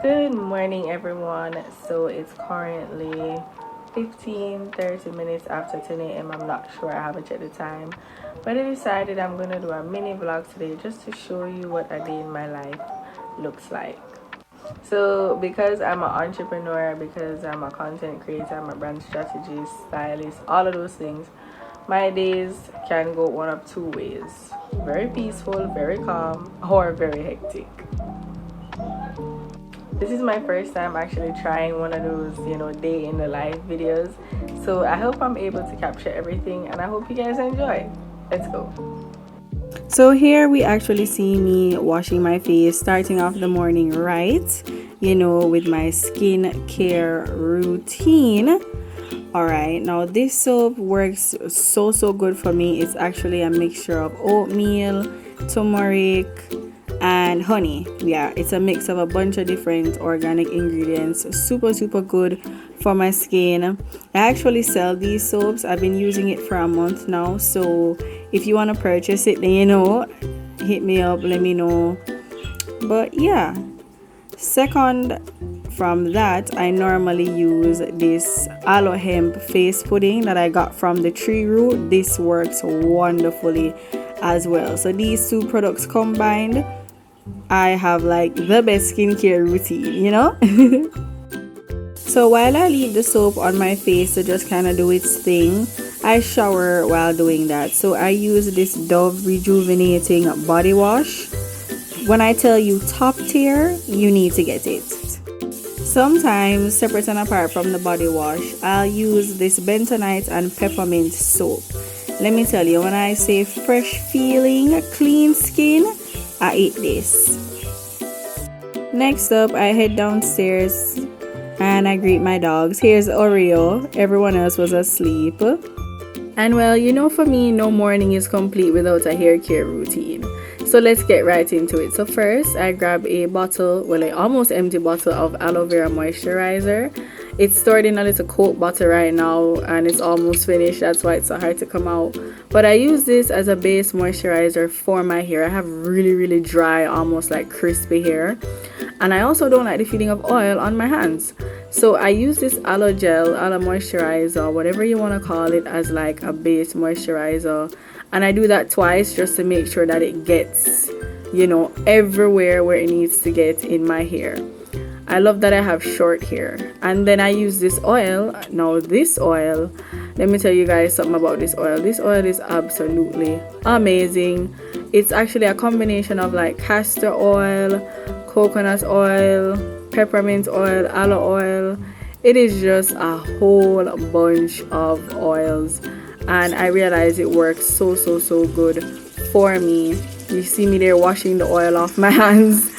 Good morning, everyone. So it's currently 15-30 minutes after 10 a.m. I'm not sure, I haven't checked the time, but I decided I'm gonna do a mini vlog today just to show you what a day in my life looks like. So because I'm an entrepreneur, because I'm a content creator, I'm a brand strategist, stylist, all of those things, my days can go one of two ways: very peaceful, very calm, or very hectic. This is my first time actually trying one of those, day in the life videos. So I hope I'm able to capture everything and I hope you guys enjoy. Let's go. So here we actually see me washing my face, starting off the morning right, with my skin care routine. Alright, now this soap works so good for me. It's actually a mixture of oatmeal, turmeric, and honey. Yeah, it's a mix of a bunch of different organic ingredients. Super good for my skin. I actually sell these soaps. I've been using it for a month now, so if you want to purchase it, then hit me up, let me know. But yeah, second from that, I normally use this aloe hemp face pudding that I got from the tree root. This works wonderfully as well. So these two products combined, I have like the best skincare routine, So while I leave the soap on my face to just kind of do its thing, I shower while doing that. So I use this Dove Rejuvenating Body Wash. When I tell you top tier, you need to get it. Sometimes, separate and apart from the body wash, I'll use this bentonite and peppermint soap. Let me tell you, when I say fresh feeling, clean skin, I eat this. Next up, I head downstairs and I greet my dogs. Here's Oreo. Everyone else was asleep. And well, for me, no morning is complete without a hair care routine. So let's get right into it. So first, I grab a bottle, well, an almost empty bottle of aloe vera moisturizer. It's stored in a little Coke bottle right now and it's almost finished. That's why it's so hard to come out. But I use this as a base moisturizer for my hair. I have really dry, almost like crispy hair. And I also don't like the feeling of oil on my hands. So I use this aloe gel, aloe moisturizer, whatever you want to call it, as like a base moisturizer. And I do that twice just to make sure that it gets, everywhere where it needs to get in my hair. I love that I have short hair. And then I use this oil. Now this oil, let me tell you guys something about this oil. This oil is absolutely amazing. It's actually a combination of like castor oil, coconut oil, peppermint oil, aloe oil. It is just a whole bunch of oils. And I realize it works so good for me. You see me there washing the oil off my hands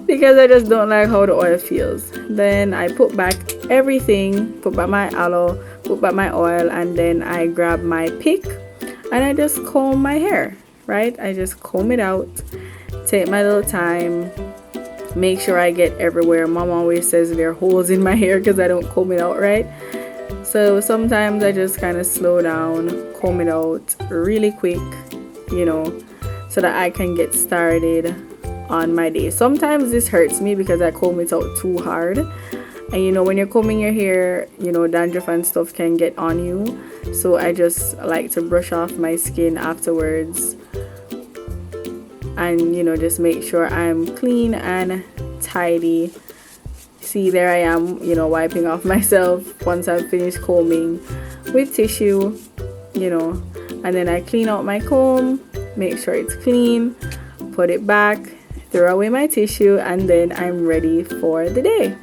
because I just don't like how the oil feels. Then I put back everything, put back my aloe, put back my oil, and then I grab my pick and I just comb my hair, right? I just comb it out, take my little time, make sure I get everywhere. Mom always says there are holes in my hair because I don't comb it out right. So sometimes I just kind of slow down, comb it out really quick, so that I can get started on my day. Sometimes this hurts me because I comb it out too hard. And when you're combing your hair, dandruff and stuff can get on you. So I just like to brush off my skin afterwards and, just make sure I'm clean and tidy. See, there I am, wiping off myself once I've finished combing with tissue, and then I clean out my comb, make sure it's clean, put it back, throw away my tissue, and then I'm ready for the day.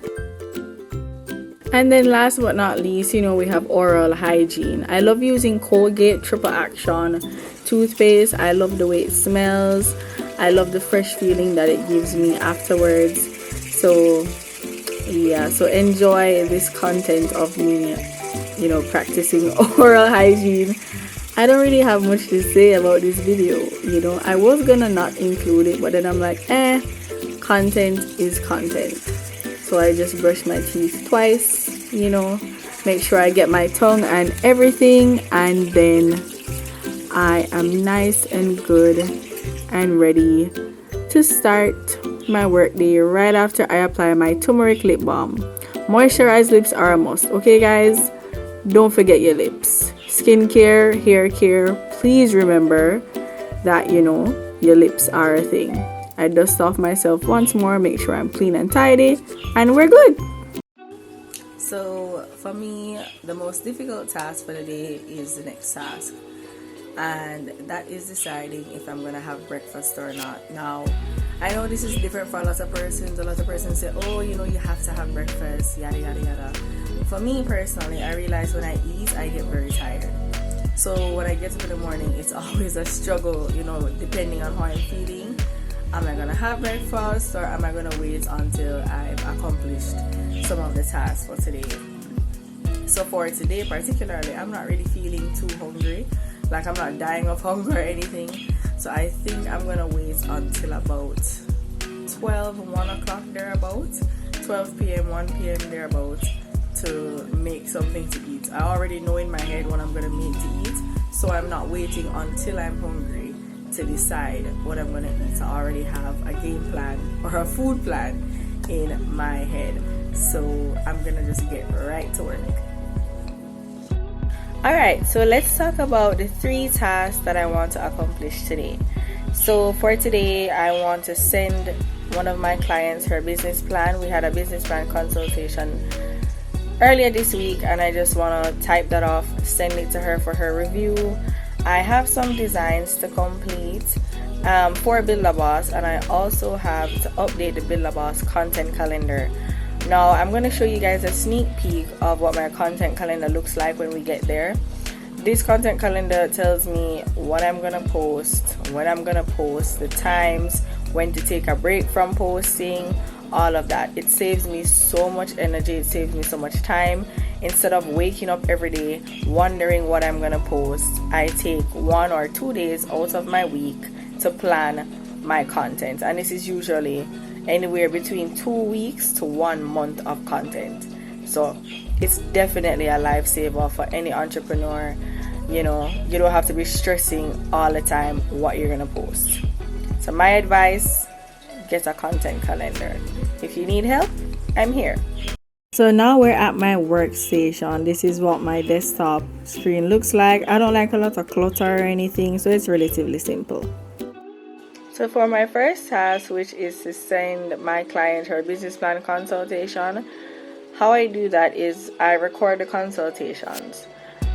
And then last but not least, we have oral hygiene. I love using Colgate Triple Action toothpaste. I love the way it smells. I love the fresh feeling that it gives me afterwards. So yeah, so enjoy this content of me, practicing oral hygiene. I don't really have much to say about this video, I was gonna not include it, but then I'm like, content is content. So I just brush my teeth twice, make sure I get my tongue and everything, and then I am nice and good and ready to start up my workday right after I apply my turmeric lip balm. Moisturized lips are a must, okay guys? Don't forget your lips. Skincare, hair care, please remember that your lips are a thing. I dust off myself once more, make sure I'm clean and tidy, and we're good. So for me, the most difficult task for the day is the next task, and that is deciding if I'm gonna have breakfast or not. Now, I know this is different for a lot of persons. A lot of persons say, oh, you have to have breakfast, yada yada yada. For me personally, I realize when I eat, I get very tired. So when I get up in the morning, it's always a struggle, depending on how I'm feeling. Am I gonna have breakfast, or am I gonna wait until I've accomplished some of the tasks for today? So for today particularly, I'm not really feeling too hungry, like I'm not dying of hunger or anything. So I think I'm gonna wait until about 1 o'clock thereabout, 12 p.m., 1 p.m. thereabout, to make something to eat. I already know in my head what I'm gonna make to eat, so I'm not waiting until I'm hungry to decide what I'm gonna eat. I already have a game plan or a food plan in my head, so I'm gonna just get right to work. Alright, so let's talk about the 3 tasks that I want to accomplish today. So for today, I want to send one of my clients her business plan. We had a business plan consultation earlier this week, and I just want to type that off, send it to her for her review. I have some designs to complete for BuildABoss, and I also have to update the BuildABoss content calendar. Now I'm going to show you guys a sneak peek of what my content calendar looks like when we get there. This content calendar tells me what I'm going to post, when I'm going to post, the times, when to take a break from posting, all of that. It saves me so much energy, it saves me so much time. Instead of waking up every day wondering what I'm gonna post, I take 1 or 2 days out of my week to plan my content, and this is usually anywhere between 2 weeks to 1 month of content. So it's definitely a lifesaver for any entrepreneur. You don't have to be stressing all the time what you're gonna post. So my advice, get a content calendar. If you need help, I'm here. So now we're at my workstation. This is what my desktop screen looks like. I don't like a lot of clutter or anything, so it's relatively simple. So for my first task, which is to send my client her business plan consultation, how I do that is I record the consultations.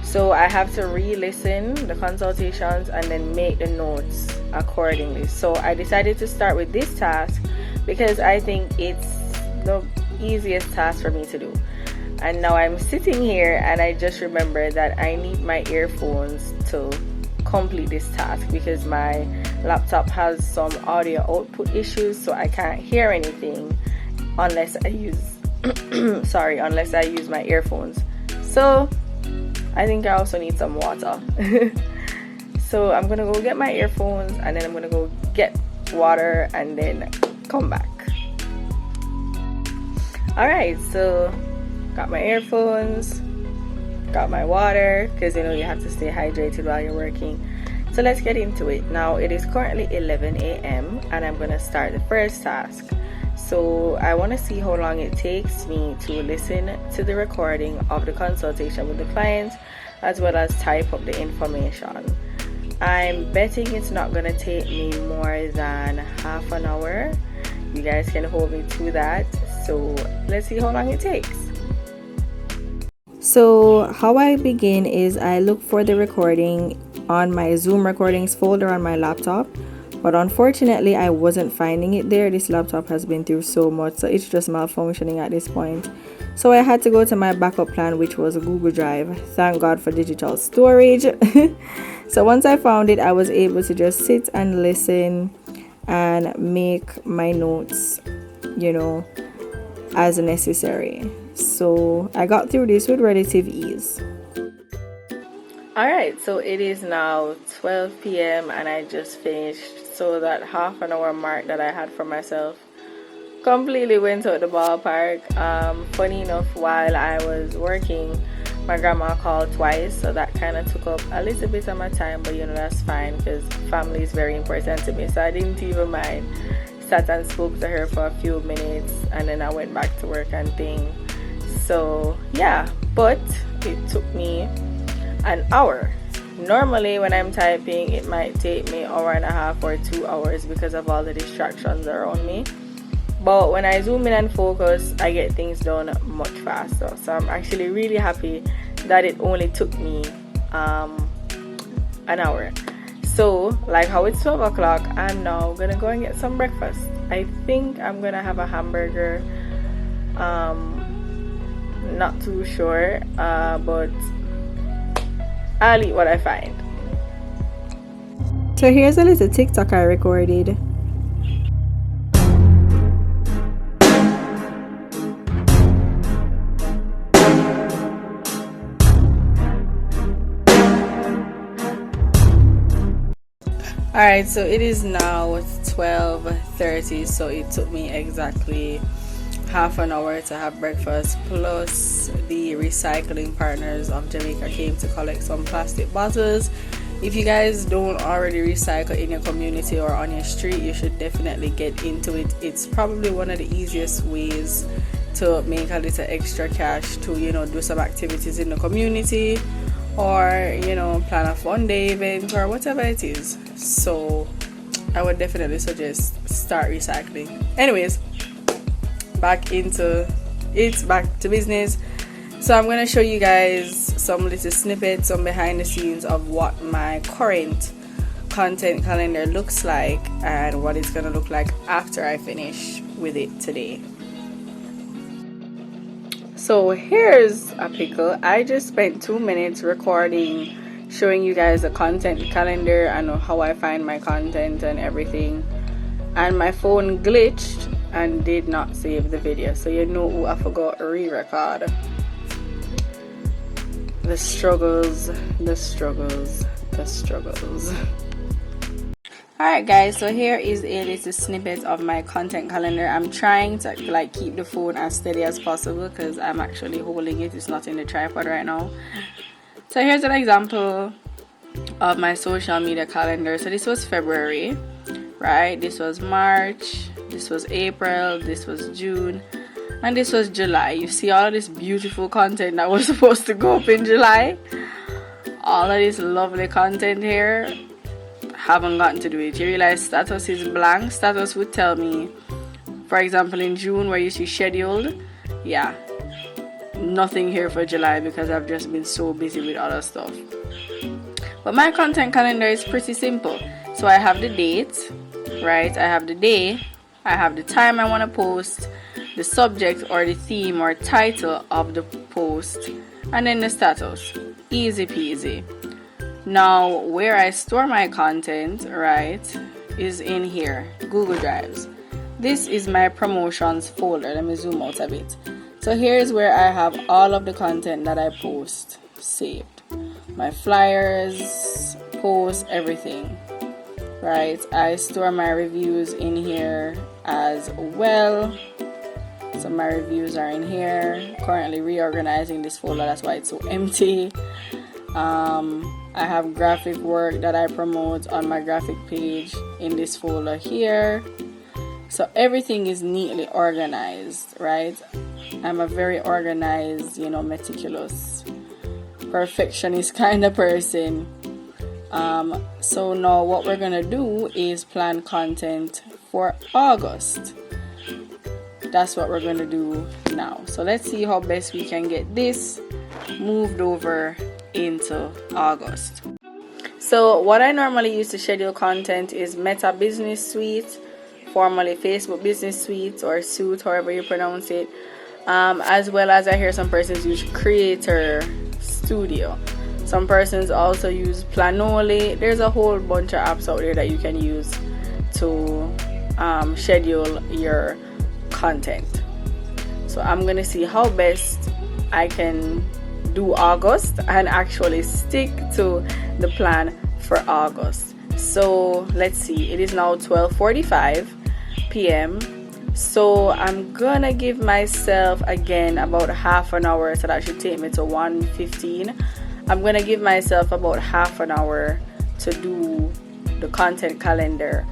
So I have to re-listen the consultations and then make the notes accordingly. So I decided to start with this task because I think it's the easiest task for me to do. And now I'm sitting here and I just remember that I need my earphones to complete this task because my laptop has some audio output issues, so I can't hear anything unless I use unless I use my earphones. So I think I also need some water. So I'm gonna go get my earphones and then I'm gonna go get water and then come back. Alright, so got my earphones, got my water, because you have to stay hydrated while you're working. So let's get into it. Now it is currently 11 a.m. and I'm gonna start the first task. So I want to see how long it takes me to listen to the recording of the consultation with the client, as well as type up the information. I'm betting it's not going to take me more than half an hour. You guys can hold me to that. So let's see how long it takes. So how I begin is I look for the recording on my Zoom recordings folder on my laptop. But unfortunately, I wasn't finding it there. This laptop has been through so much, so it's just malfunctioning at this point. So I had to go to my backup plan, which was Google Drive. Thank God for digital storage. So once I found it, I was able to just sit and listen and make my notes, as necessary. So I got through this with relative ease. Alright, so it is now 12 p.m. and I just finished. So that half an hour mark that I had for myself completely went out the ballpark. Funny enough, while I was working, my grandma called twice, so that kind of took up a little bit of my time, but that's fine because family is very important to me, so I didn't even mind. sat and spoke to her for a few minutes, and then I went back to work and thing. So yeah, but it took me an hour. Normally when I'm typing, it might take me 1.5 or 2 hours because of all the distractions around me. But when I zoom in and focus, I get things done much faster. So I'm actually really happy that it only took me an hour. So like how it's 12 o'clock, I'm now gonna go and get some breakfast. I think I'm gonna have a hamburger. Not too sure, but I'll eat what I find. So here's a little TikTok I recorded. Alright, so it is now 12:30, so it took me exactly half an hour to have breakfast, plus the recycling partners of Jamaica came to collect some plastic bottles. If you guys don't already recycle in your community or on your street, you should definitely get into it. It's probably one of the easiest ways to make a little extra cash to, you know, do some activities in the community, or, you know, plan a fun day event or whatever it is. So I would definitely suggest start recycling. Anyways, back to business. So I'm going to show you guys some little snippets, some behind the scenes of what my current content calendar looks like and what it's going to look like after I finish with it today. So here's a pickle. I just spent 2 minutes recording, showing you guys the content calendar and how I find my content and everything, and my phone glitched and did not save the video, so you know I forgot to re-record. The struggles. Alright guys, so here is a little snippet of my content calendar. I'm trying to like keep the phone as steady as possible because I'm actually holding it. It's not in the tripod right now. So here's an example of my social media calendar. So this was February, right? This was March, this was April, this was June, and this was July. You see all of this beautiful content that was supposed to go up in July. All of this lovely content here, haven't gotten to do it. You realize status is blank. Status would tell me, for example, in June where you see scheduled, yeah, nothing here for July because I've just been so busy with other stuff. But my content calendar is pretty simple. So I have the date, right? I have the day, I have the time I want to post, the subject or the theme or title of the post, and then the status. Easy peasy. Now where I store my content, right, is in here, Google Drives. This is my promotions folder. Let me zoom out a bit. So here's where I have all of the content that I post saved. My flyers, posts, everything. Right? I store my reviews in here as well. So my reviews are in here. Currently reorganizing this folder, that's why it's so empty. I have graphic work that I promote on my graphic page in this folder here. So everything is neatly organized, right? I'm a very organized, you know, meticulous, perfectionist kind of person. So now what we're gonna do is plan content for August. That's what we're gonna do now. So let's see how best we can get this moved over into August. So what I normally use to schedule content is Meta Business Suite, formerly Facebook Business Suite or Suite, however you pronounce it, as well as I hear some persons use Creator Studio. Some persons also use Planoly. There's a whole bunch of apps out there that you can use to schedule your content. So I'm gonna see how best I can do August and actually stick to the plan for August. So let's see, it is now 12:45 p.m. So I'm gonna give myself again about half an hour, so that should take me to 1:15. I'm gonna give myself about half an hour to do the content calendar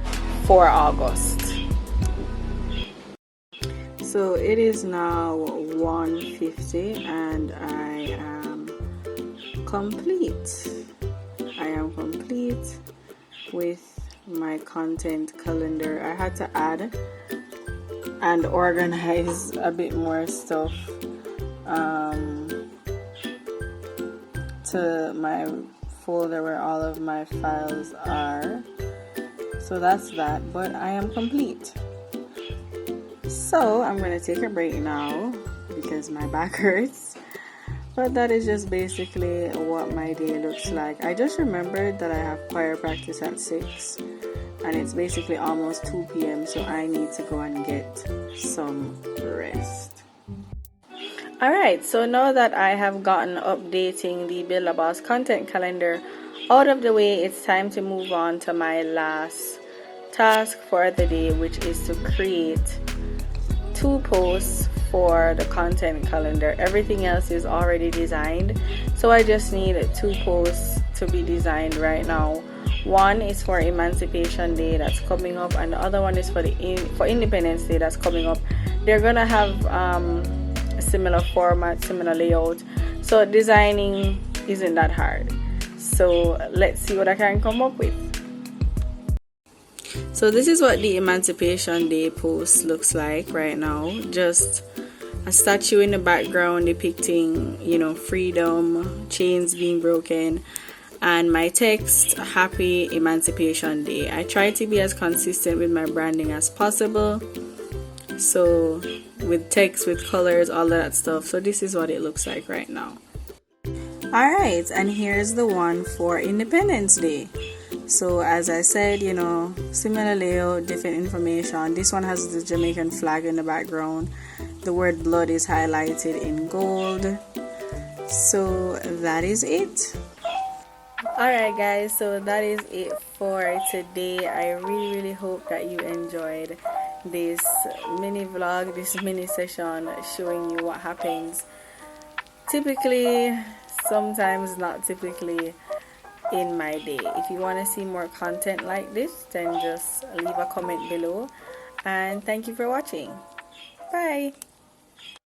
for August. So it is now 1:50 and I am complete. I am complete with my content calendar. I had to add and organize a bit more stuff to my folder where all of my files are. So that's that, but I am complete. So I'm going to take a break now because my back hurts. But that is just basically what my day looks like. I just remembered that I have choir practice at 6 and it's basically almost 2 p.m. so I need to go and get some rest. Alright, so now that I have gotten updating the Build a Boss content calendar out of the way, it's time to move on to my last task for the day, which is to create 2 posts for the content calendar. Everything else is already designed, so I just need 2 posts to be designed right now. One is for Emancipation Day that's coming up, and the other one is for Independence Day that's coming up. They're gonna have a similar format, similar layout, so designing isn't that hard. So let's see what I can come up with. So this is what the Emancipation Day post looks like right now. Just a statue in the background depicting, freedom, chains being broken, and my text, Happy Emancipation Day. I try to be as consistent with my branding as possible. So with text, with colors, all that stuff. So this is what it looks like right now. Alright, and here's the one for Independence Day. So as I said, similar layout, different information. This one has the Jamaican flag in the background. The word blood is highlighted in gold. So that is it. Alright guys, so that is it for today. I really hope that you enjoyed this mini vlog, this mini session showing you what happens typically, sometimes not typically, in my day. If you want to see more content like this, then just leave a comment below, and thank you for watching. Bye.